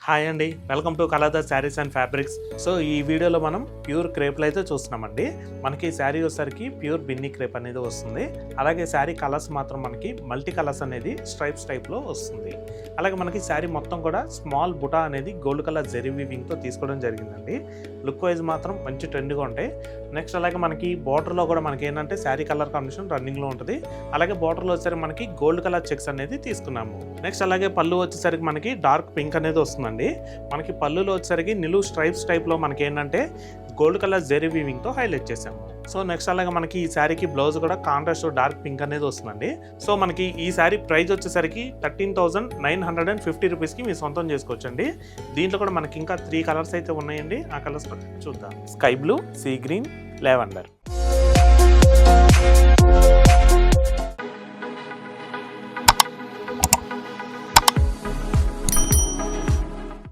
Hi అండి, welcome to colours saris and fabrics. So ఈ వీడియోలో మనం ప్యూర్ క్రేప్లో అయితే చూస్తున్నామండి. మనకి శారీ వచ్చేసరికి ప్యూర్ బిన్నీ క్రేప్ అనేది వస్తుంది. అలాగే శారీ కలర్స్ మాత్రం మనకి మల్టీ కలర్స్ అనేది స్ట్రైప్స్ టైప్లో వస్తుంది. అలాగే మనకి శారీ మొత్తం కూడా స్మాల్ బుటా అనేది గోల్డ్ కలర్ జెరీ వీవింగ్తో తీసుకోవడం జరిగిందండి. లుక్ వైజ్ మాత్రం మంచి ట్రెండ్గా ఉంటాయి. నెక్స్ట్ అలాగే మనకి బార్డర్లో కూడా మనకి ఏంటంటే శారీ కలర్ కాంబినేషన్ రన్నింగ్లో ఉంటుంది. అలాగే బార్డర్లో వచ్చేసరికి మనకి గోల్డ్ కలర్ చెక్స్ అనేది తీసుకున్నాము. నెక్స్ట్ అలాగే పళ్ళు వచ్చేసరికి మనకి డార్క్ పింక్ అనేది వస్తుంది. మనకి పళ్ళులో వచ్చేసరికి నిలువు స్ట్రైప్స్ టైప్లో మనకి ఏంటంటే గోల్డ్ కలర్ జెరీ వీవింగ్తో హైలైట్ చేసాము. సో నెక్స్ట్ అలాగే మనకి ఈ శారీకి బ్లౌజ్ కూడా కాంట్రాస్ట్ డార్క్ పింక్ అనేది వస్తుందండి. సో మనకి ఈ శారీ ప్రైస్ వచ్చేసరికి 13,950 రూపీస్కి మీ సొంతం చేసుకోవచ్చండి. దీంట్లో కూడా మనకి ఇంకా 3 కలర్స్ అయితే ఉన్నాయండి. ఆ కలర్స్ చూద్దాం. Sky blue, sea green, lavender.